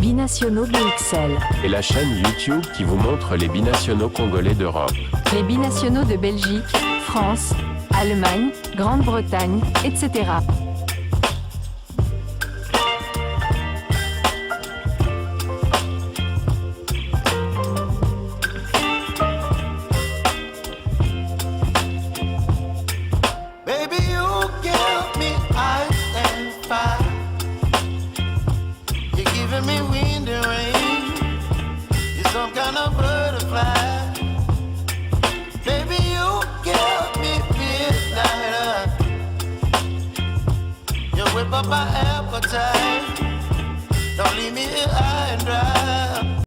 Binationaux BXL. Et la chaîne YouTube qui vous montre les binationaux congolais d'Europe. Les binationaux de Belgique, France, Allemagne, Grande-Bretagne, etc.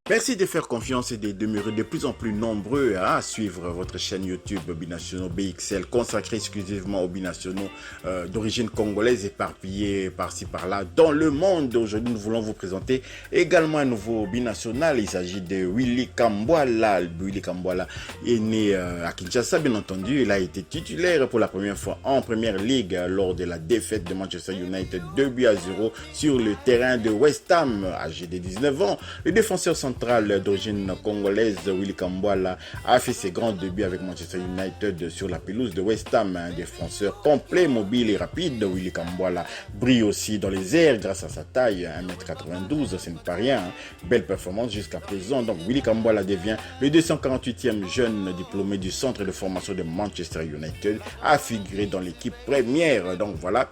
Merci de faire confiance et de demeurer de plus en plus nombreux à suivre votre chaîne YouTube Binationaux BXL consacrée exclusivement aux binationaux d'origine congolaise éparpillés par-ci par-là dans le monde. Aujourd'hui, nous voulons vous présenter également un nouveau binational. Il s'agit de Willy Kambwala. Willy Kambwala est né à Kinshasa, bien entendu. Il a été titulaire pour la première fois en Première Ligue lors de la défaite de Manchester United 2-0 sur le terrain de West Ham. Âgé de 19 ans, le défenseur central d'origine congolaise, Willy Kambwala, a fait ses grands débuts avec Manchester United sur la pelouse de West Ham. Un défenseur complet, mobile et rapide, Willy Kambwala brille aussi dans les airs grâce à sa taille, 1m92, ce n'est pas rien. Belle performance jusqu'à présent. Donc Willy Kambwala devient le 248e jeune diplômé du centre de formation de Manchester United à figurer dans l'équipe première. Donc voilà,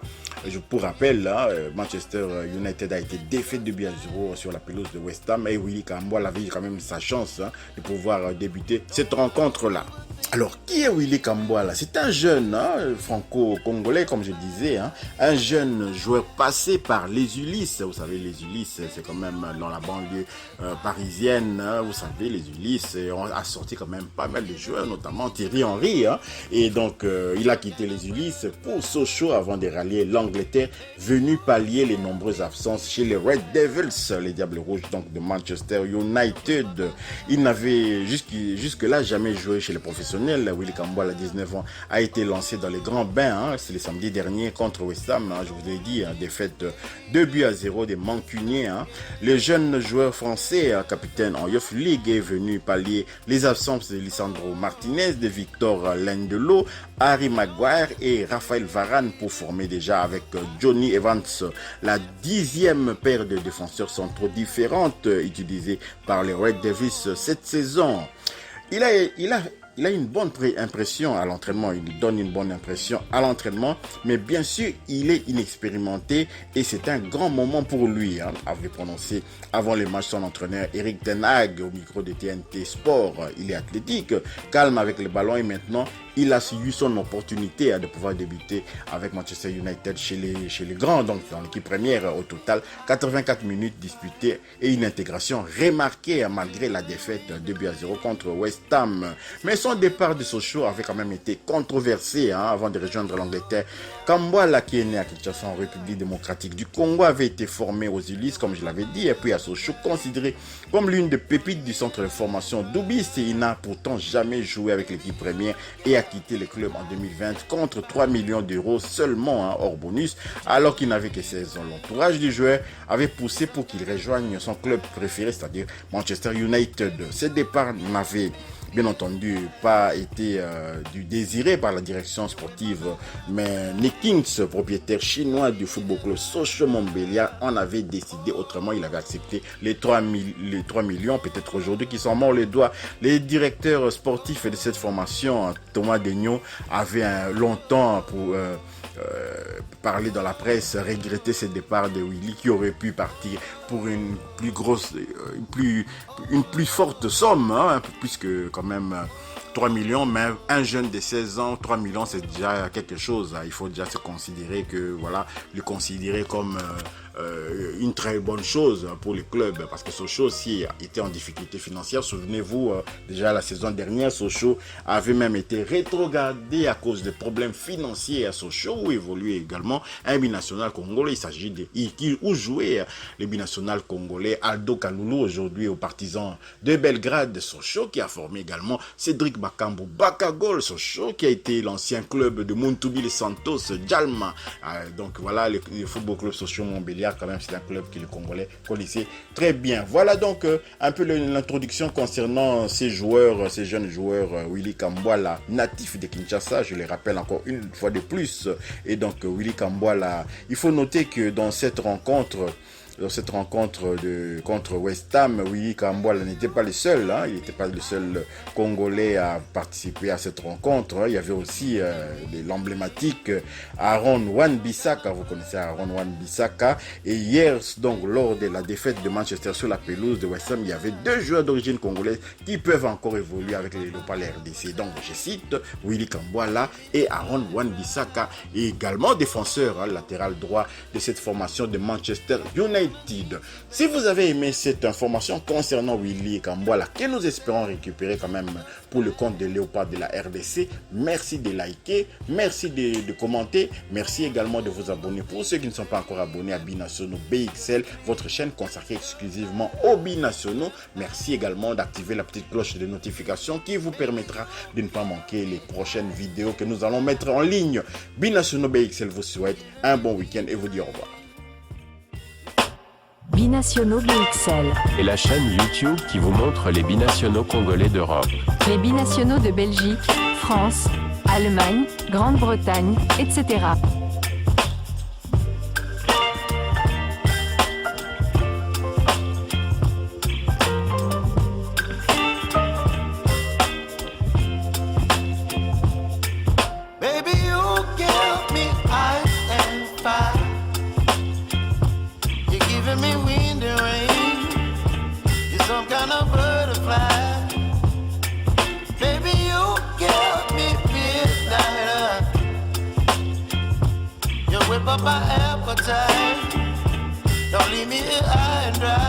pour rappel, Manchester United a été défait 2-0 sur la pelouse de West Ham et Willy Kambwala avait quand même sa chance de pouvoir débuter cette rencontre-là. Alors, qui est Willy Kambwala? C'est un jeune franco-congolais, comme je disais, un jeune joueur passé par les Ulysses. Vous savez, les Ulysses, c'est quand même dans la banlieue parisienne. Vous savez, les Ulysses a sorti quand même pas mal de joueurs, notamment Thierry Henry. Et donc, il a quitté les Ulysses pour Sochaux avant de rallier l'Angleterre, venu pallier les nombreuses absences chez les Red Devils, les Diables Rouges donc de Manchester United. Il n'avait jusque-là jamais joué chez les professionnels. Willy Kambwala, 19 ans, a été lancé dans les grands bains. C'est le samedi dernier contre West Ham. Je vous ai dit, défaite 2-0 des Mancuniens. Le jeune joueur français, capitaine en Youth League, est venu pallier les absences de Lisandro Martinez, de Victor Lindelof, Harry Maguire et Raphaël Varane pour former déjà avec Johnny Evans la 10e paire de défenseurs centraux différentes utilisées par les Red Devils cette saison. Il a une bonne impression à l'entraînement, il donne une bonne impression à l'entraînement, mais bien sûr, il est inexpérimenté et c'est un grand moment pour lui, avait prononcé avant les matchs son entraîneur Eric Ten Hag au micro de TNT Sport. Il est athlétique, calme avec le ballon et maintenant, il a eu son opportunité de pouvoir débuter avec Manchester United chez les grands, donc dans l'équipe première. Au total, 84 minutes disputées et une intégration remarquée malgré la défaite 2-0 contre West Ham. Mais son départ de Sochaux avait quand même été controversé avant de rejoindre l'Angleterre. Kambwala, qui est né à Kinshasa en République démocratique du Congo, avait été formé aux Ulysses, comme je l'avais dit, et puis à Sochaux, considéré comme l'une des pépites du centre de formation d'Oubiste. Il n'a pourtant jamais joué avec l'équipe première et a quitté le club en 2020 contre 3 millions d'euros seulement hors bonus, alors qu'il n'avait que 16 ans. L'entourage du joueur avait poussé pour qu'il rejoigne son club préféré, c'est-à-dire Manchester United. Ce départ n'avait bien entendu pas été désiré par la direction sportive, mais Nick Kings, propriétaire chinois du football club Sochaux Montbéliard, en avait décidé autrement. Il avait accepté les 3 millions, peut-être aujourd'hui, qui sont morts les doigts. Les directeurs sportifs de cette formation, Thomas Degnaud, avait longtemps parlé dans la presse, regretter ce départ de Willy qui aurait pu partir pour une plus forte somme, puisque quand même 3 millions, mais un jeune de 16 ans, 3 millions, c'est déjà quelque chose. Il faut déjà se considérer le considérer comme une très bonne chose pour le club, parce que Sochaux aussi était en difficulté financière. Souvenez-vous, déjà la saison dernière, Sochaux avait même été rétrogradé à cause de problèmes financiers à Sochaux, où évoluait également un binational congolais. Il s'agit où jouait le binational congolais Aldo Kaloulou, aujourd'hui aux Partisans de Belgrade de Sochaux, qui a formé également Cédric Bakambu Bakagol Sochaux, qui a été l'ancien club de Muntubili Santos Djalma. Donc voilà, le football club Sochaux Montbéliard Guingamp, quand même, c'est un club que les Congolais connaissaient très bien. Voilà donc un peu l'introduction concernant ces joueurs, ces jeunes joueurs, Willy Kambwala, natif de Kinshasa, je les rappelle encore une fois de plus. Et donc Willy Kambwala, il faut noter que dans cette rencontre contre West Ham, Willy Kambwala n'était pas le seul, hein, il n'était pas le seul Congolais à participer à cette rencontre. Hein. Il y avait aussi l'emblématique Aaron Wan-Bissaka, vous connaissez Aaron Wan-Bissaka. Et hier, donc lors de la défaite de Manchester sur la pelouse de West Ham, il y avait deux joueurs d'origine congolaise qui peuvent encore évoluer avec les Léopards RDC. Donc je cite Willy Kambwala et Aaron Wan-Bissaka, et également défenseur, hein, latéral droit de cette formation de Manchester United. Si vous avez aimé cette information concernant Willy Kambwala, que nous espérons récupérer quand même pour le compte de Léopard de la RDC, merci de liker, merci de commenter, merci également de vous abonner. Pour ceux qui ne sont pas encore abonnés à Binationaux BXL, votre chaîne consacrée exclusivement aux binationaux, merci également d'activer la petite cloche de notification qui vous permettra de ne pas manquer les prochaines vidéos que nous allons mettre en ligne. Binationaux BXL vous souhaite un bon week-end et vous dit au revoir. Binationaux BXL. Et la chaîne YouTube qui vous montre les binationaux congolais d'Europe. Les binationaux de Belgique, France, Allemagne, Grande-Bretagne, etc. Me wind and rain, you're some kind of butterfly. Baby, you give me midnight. You whip up my appetite. Don't leave me here high and dry.